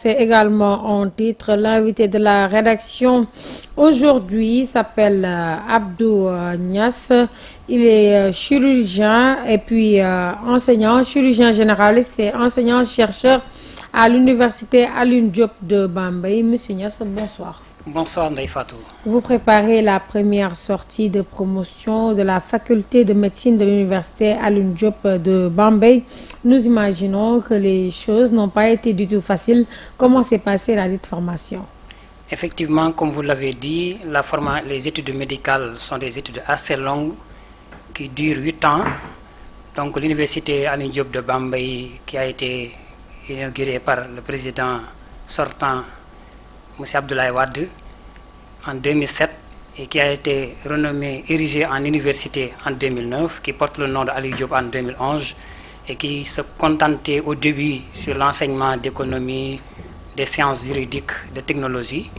C'est également en titre. L'invité de la rédaction aujourd'hui s'appelle Abdou Niass. Il est chirurgien et puis enseignant, chirurgien généraliste et enseignant-chercheur à l'université Alioune Diop de Bambey. Monsieur Niass, bonsoir. Bonsoir Ndeye Fatou. Vous préparez la première sortie de promotion de la faculté de médecine de l'université Alioune Diop de Bambey. Nous imaginons que les choses n'ont pas été du tout faciles. Comment s'est passée la dite formation? Effectivement, comme vous l'avez dit, les études médicales sont des études assez longues qui durent 8 ans. Donc l'université Alioune Diop de Bambey, qui a été inaugurée par le président sortant, M. Abdoulaye Wade, en 2007 et qui a été érigée en université en 2009, qui porte le nom d'Alioune Diop en 2011 et qui se contentait au début sur l'enseignement d'économie, des sciences juridiques, de technologie,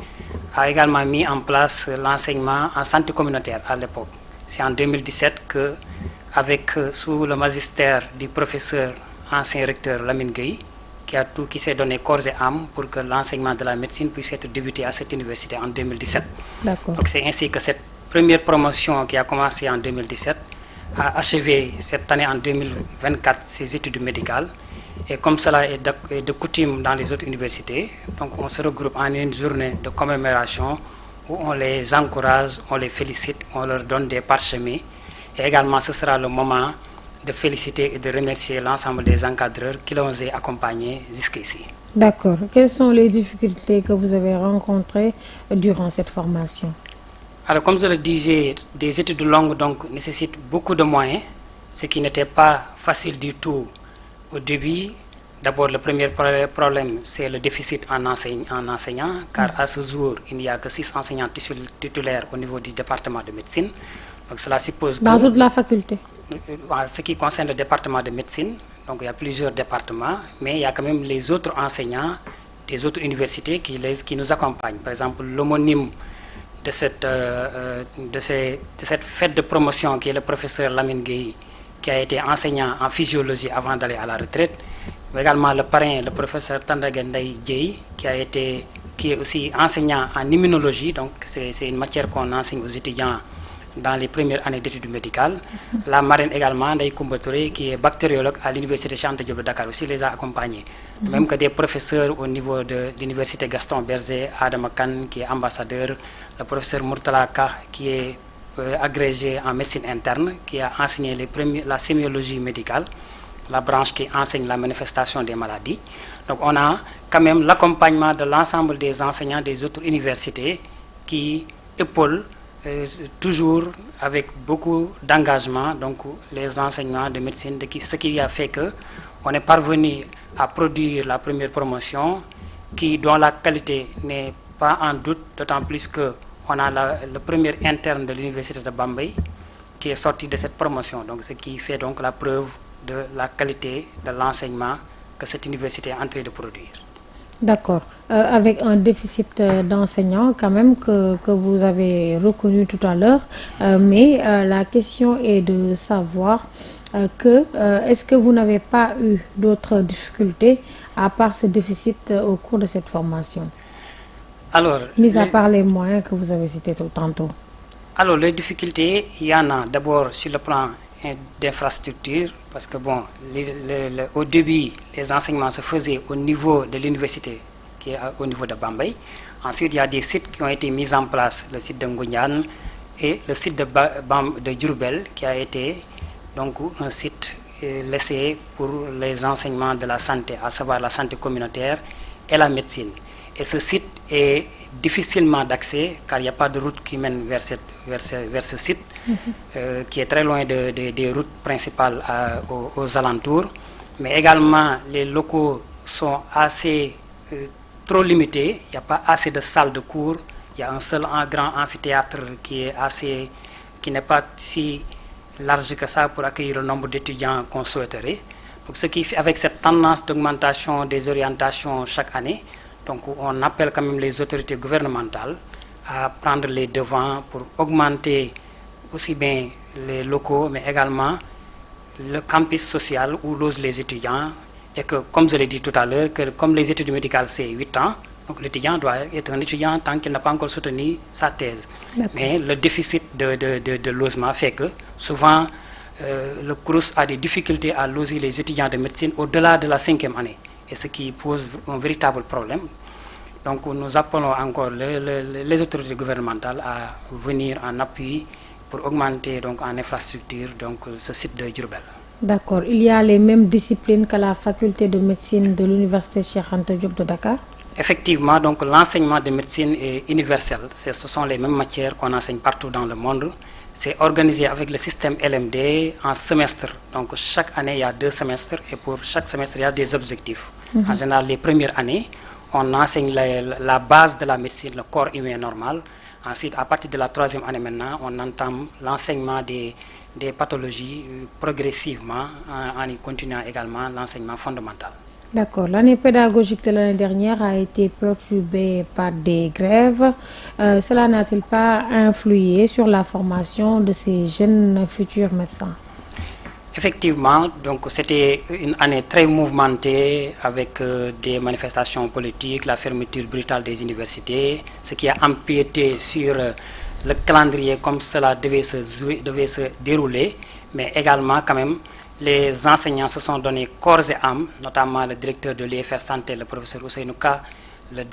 a également mis en place l'enseignement en santé communautaire à l'époque. C'est en 2017 que, sous le magistère du professeur ancien recteur Lamine Gueye, qui s'est donné corps et âme pour que l'enseignement de la médecine puisse être débuté à cette université en 2017. D'accord. Donc c'est ainsi que cette première promotion qui a commencé en 2017 a achevé cette année en 2024 ses études médicales. Et comme cela est de coutume dans les autres universités, donc on se regroupe en une journée de commémoration où on les encourage, on les félicite, on leur donne des parchemins. Et également ce sera le moment de féliciter et de remercier l'ensemble des encadreurs qui l'ont accompagnés jusqu'ici. D'accord. Quelles sont les difficultés que vous avez rencontrées durant cette formation? Alors, comme je le disais, des études longues donc, nécessitent beaucoup de moyens, ce qui n'était pas facile du tout au début. D'abord, le premier problème, c'est le déficit en enseignants, car à ce jour, il n'y a que 6 enseignants titulaires au niveau du département de médecine. Donc, cela suppose que... Dans toute la faculté? En ce qui concerne le département de médecine, donc il y a plusieurs départements, mais il y a quand même les autres enseignants des autres universités qui nous accompagnent. Par exemple, l'homonyme de cette fête de promotion qui est le professeur Lamine Gueye, qui a été enseignant en physiologie avant d'aller à la retraite, mais également le parrain, le professeur Tandagenday Djei, qui est aussi enseignant en immunologie, donc c'est une matière qu'on enseigne aux étudiants dans les premières années d'études médicales. La marraine également, Ndeye Koumba Touré, qui est bactériologue à l'université Cheikh Anta Diop de Dakar, aussi les a accompagnés. Même que des professeurs au niveau de l'université Gaston Berger, Adama Kane, qui est ambassadeur, le professeur Murtala Ka, qui est agrégé en médecine interne, qui a enseigné la sémiologie médicale, la branche qui enseigne la manifestation des maladies. Donc on a quand même l'accompagnement de l'ensemble des enseignants des autres universités qui épaulent toujours avec beaucoup d'engagement donc les enseignements de médecine, ce qui a fait que on est parvenu à produire la première promotion dont la qualité n'est pas en doute, d'autant plus que on a le premier interne de l'université de Bambey qui est sorti de cette promotion, donc ce qui fait donc la preuve de la qualité de l'enseignement que cette université est en train de produire. D'accord. Avec un déficit d'enseignants quand même que vous avez reconnu tout à l'heure, mais la question est de savoir est-ce que vous n'avez pas eu d'autres difficultés à part ce déficit au cours de cette formation? Alors, mis à part les moyens que vous avez cités tantôt. Alors, les difficultés, il y en a d'abord sur le plan d'infrastructure, parce que bon, au début, les enseignements se faisaient au niveau de l'université, qui est au niveau de Bambey. Ensuite, il y a des sites qui ont été mis en place, le site de Ngoundiane et le site de Diourbel, qui a été donc un site laissé pour les enseignements de la santé, à savoir la santé communautaire et la médecine. Et ce site est difficilement d'accès, car il n'y a pas de route qui mène vers ce site, qui est très loin des routes principales aux alentours. Mais également, les locaux sont trop limités, il n'y a pas assez de salles de cours, il y a un seul grand amphithéâtre qui n'est pas si large que ça pour accueillir le nombre d'étudiants qu'on souhaiterait. Donc, ce qui fait, avec cette tendance d'augmentation des orientations chaque année, donc on appelle quand même les autorités gouvernementales à prendre les devants pour augmenter aussi bien les locaux, mais également le campus social où logent les étudiants et que, comme je l'ai dit tout à l'heure, que comme les études médicales c'est 8 ans, donc l'étudiant doit être un étudiant tant qu'il n'a pas encore soutenu sa thèse. Mais le déficit de logement fait que souvent le CROUS a des difficultés à loger les étudiants de médecine au-delà de la 5e année, et ce qui pose un véritable problème. Donc nous appelons encore les autorités gouvernementales à venir en appui pour augmenter donc, en infrastructure donc, ce site de Diourbel. D'accord. Il y a les mêmes disciplines qu'à la faculté de médecine de l'université Cheikh Anta Diop de Dakar? Effectivement, donc l'enseignement de médecine est universel. Ce sont les mêmes matières qu'on enseigne partout dans le monde. C'est organisé avec le système LMD en semestre. Donc chaque année, il y a 2 semestres et pour chaque semestre, il y a des objectifs. En général, les premières années, on enseigne la base de la médecine, le corps humain normal. Ensuite, à partir de la 3e année maintenant, on entame l'enseignement des pathologies progressivement en y continuant également l'enseignement fondamental. D'accord. L'année pédagogique de l'année dernière a été perturbée par des grèves. Cela n'a-t-il pas influé sur la formation de ces jeunes futurs médecins? Effectivement, donc c'était une année très mouvementée avec des manifestations politiques, la fermeture brutale des universités, ce qui a empiété sur le calendrier comme cela devait se dérouler, mais également quand même les enseignants se sont donnés corps et âme, notamment le directeur de l'IFR Santé, le professeur Ousseynou Ka, le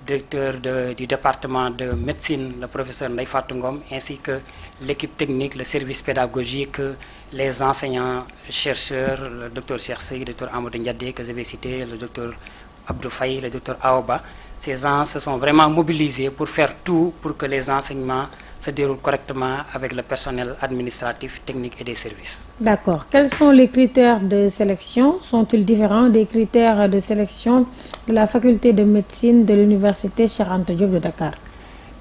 directeur du département de médecine, le professeur Ndeye Fatou Ngom, ainsi que l'équipe technique, le service pédagogique, les enseignants, chercheurs, le docteur Cheikh Sey, le docteur Amadou Ndiadé que je vais citer, le docteur Abdou Faye, le docteur Aoba. Ces gens se sont vraiment mobilisés pour faire tout pour que les enseignements se déroulent correctement avec le personnel administratif, technique et des services. D'accord. Quels sont les critères de sélection? Sont-ils différents des critères de sélection de la faculté de médecine de l'université Cheikh Anta Diop de Dakar?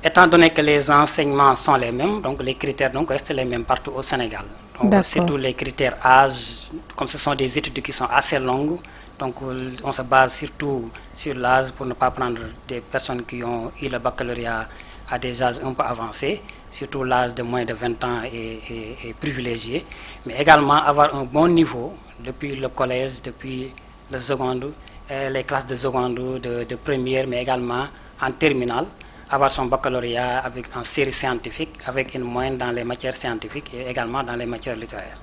Étant donné que les enseignements sont les mêmes, donc les critères donc, restent les mêmes partout au Sénégal. Donc c'est tous les critères âge, comme ce sont des études qui sont assez longues, donc on se base surtout sur l'âge pour ne pas prendre des personnes qui ont eu le baccalauréat à des âges un peu avancés, surtout l'âge de moins de 20 ans est privilégié, mais également avoir un bon niveau depuis le collège, depuis le seconde, les classes de seconde, de première, mais également en terminale, avoir son baccalauréat avec en série scientifique, avec une moyenne dans les matières scientifiques et également dans les matières littéraires.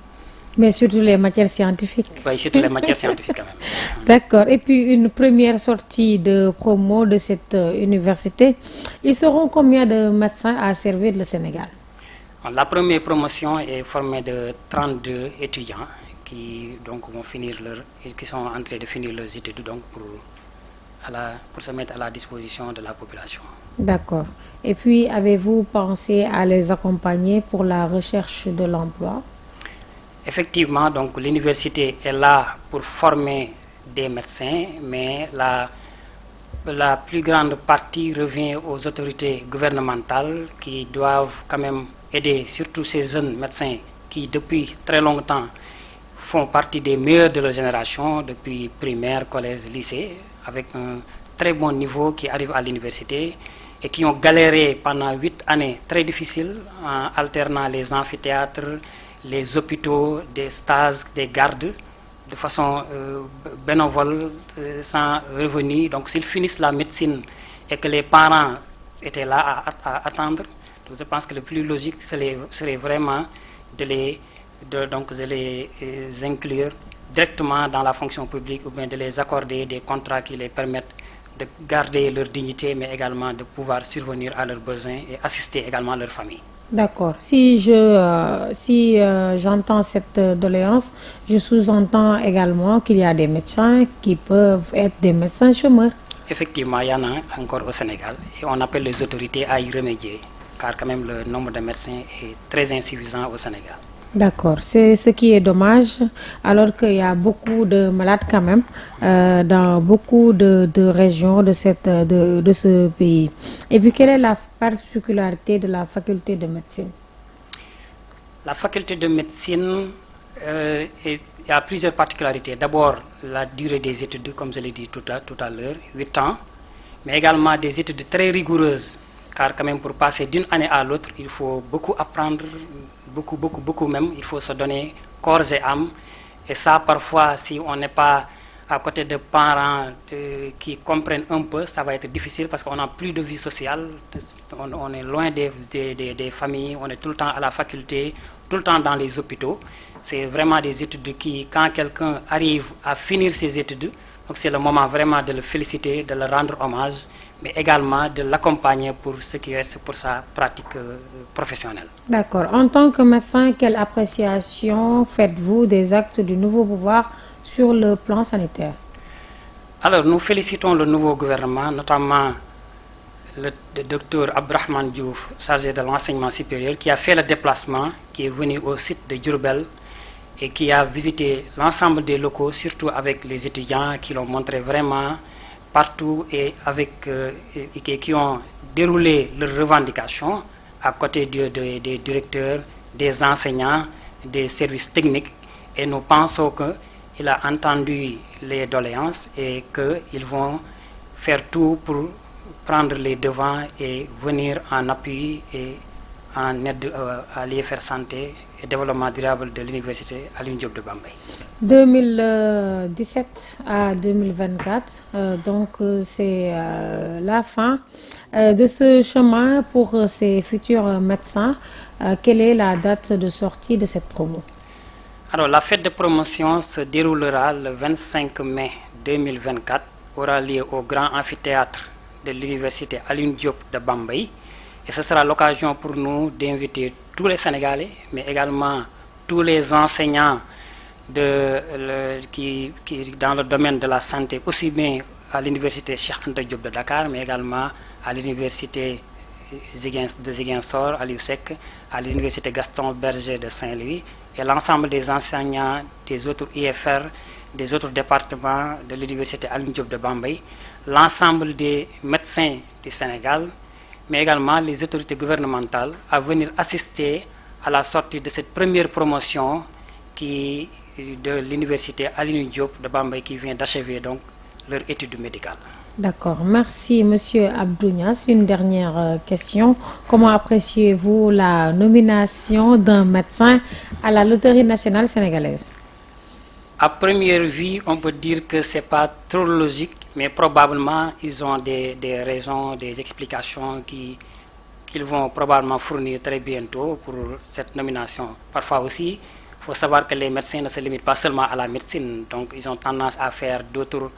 Mais surtout les matières scientifiques. Oui, surtout les matières scientifiques quand même. D'accord. Et puis une première sortie de promo de cette université, ils seront combien de médecins à servir le Sénégal? La première promotion est formée de 32 étudiants qui donc vont qui sont en train de finir leurs études donc pour se mettre à la disposition de la population. D'accord. Et puis avez-vous pensé à les accompagner pour la recherche de l'emploi? Effectivement, donc l'université est là pour former des médecins, mais la plus grande partie revient aux autorités gouvernementales qui doivent quand même aider surtout ces jeunes médecins qui depuis très longtemps font partie des meilleurs de leur génération, depuis primaire, collège, lycée, avec un très bon niveau qui arrivent à l'université et qui ont galéré pendant 8 années très difficiles en alternant les amphithéâtres, les hôpitaux, des stages, des gardes, de façon bénévole, sans revenu. Donc s'ils finissent la médecine et que les parents étaient là à attendre, donc je pense que le plus logique serait vraiment de les inclure directement dans la fonction publique ou bien de les accorder des contrats qui les permettent de garder leur dignité, mais également de pouvoir survenir à leurs besoins et assister également leur famille. D'accord. Si j'entends cette doléance, je sous-entends également qu'il y a des médecins qui peuvent être des médecins chômeurs. Effectivement, il y en a encore au Sénégal et on appelle les autorités à y remédier, car quand même le nombre de médecins est très insuffisant au Sénégal. D'accord, c'est ce qui est dommage, alors qu'il y a beaucoup de malades quand même dans beaucoup de régions de ce pays. Et puis, quelle est la particularité de la faculté de médecine? La faculté de médecine, il y a plusieurs particularités. D'abord, la durée des études, comme je l'ai dit tout à l'heure, 8 ans, mais également des études très rigoureuses, car quand même pour passer d'une année à l'autre, il faut beaucoup apprendre, beaucoup même, il faut se donner corps et âme. Et ça, parfois, si on n'est pas à côté de parents qui comprennent un peu, ça va être difficile parce qu'on n'a plus de vie sociale, on est loin des familles, on est tout le temps à la faculté, tout le temps dans les hôpitaux. C'est vraiment des études qui, quand quelqu'un arrive à finir ses études, donc c'est le moment vraiment de le féliciter, de le rendre hommage, mais également de l'accompagner pour ce qui reste pour sa pratique professionnelle. D'accord. En tant que médecin, quelle appréciation faites-vous des actes du nouveau pouvoir sur le plan sanitaire? Alors, nous félicitons le nouveau gouvernement, notamment le docteur Abdrahmane Diouf, chargé de l'enseignement supérieur, qui a fait le déplacement, qui est venu au site de Diourbel et qui a visité l'ensemble des locaux, surtout avec les étudiants qui l'ont montré vraiment partout et qui ont déroulé leurs revendications à côté des directeurs, des enseignants, des services techniques. Et nous pensons qu'il a entendu les doléances et qu'ils vont faire tout pour prendre les devants et venir en appui et en aide à l'IFR Santé et Développement durable de l'Université Alioune Diop de Bambey. 2017 à 2024, donc c'est la fin de ce chemin pour ces futurs médecins. Quelle est la date de sortie de cette promo? Alors, la fête de promotion se déroulera le 25 mai 2024, aura lieu au grand amphithéâtre de l'Université Alioune Diop de Bambey. Et ce sera l'occasion pour nous d'inviter tous les Sénégalais, mais également tous les enseignants qui dans le domaine de la santé, aussi bien à l'Université Cheikh Anta Diop de Dakar, mais également à l'Université de Ziguinchor, à l'USEC, à l'Université Gaston Berger de Saint-Louis, et l'ensemble des enseignants des autres IFR, des autres départements de l'Université Alioune Diop de Bambey, l'ensemble des médecins du Sénégal, mais également les autorités gouvernementales, à venir assister à la sortie de cette première promotion de l'Université Alioune Diop de Bambey qui vient d'achever donc leur étude médicale. D'accord, merci Monsieur Abdou Niass. Une dernière question. Comment appréciez-vous la nomination d'un médecin à la Loterie nationale sénégalaise? À première vue, on peut dire que ce n'est pas trop logique, mais probablement ils ont des raisons, des explications qu'ils vont probablement fournir très bientôt pour cette nomination. Parfois aussi, il faut savoir que les médecins ne se limitent pas seulement à la médecine, donc ils ont tendance à faire d'autres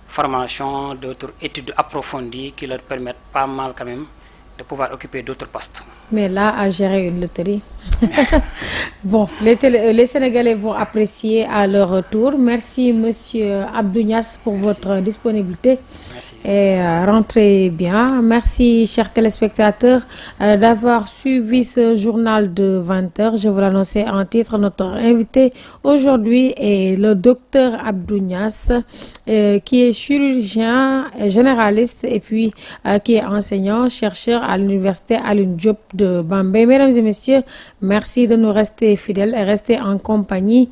formations, d'autres études approfondies qui leur permettent pas mal quand même de pouvoir occuper d'autres postes. Mais là, à gérer une loterie. Bon, les Sénégalais vont apprécier à leur retour. Merci, Monsieur Abdou Niass, pour votre disponibilité. Merci. Et rentrez bien. Merci, chers téléspectateurs, d'avoir suivi ce journal de 20h. Je vous l'annonçais en titre. Notre invité aujourd'hui est le docteur Abdou Niass, qui est chirurgien généraliste et puis qui est enseignant, chercheur à l'Université Alioune Diop de Bambey. Mesdames et messieurs, merci de nous rester fidèles et rester en compagnie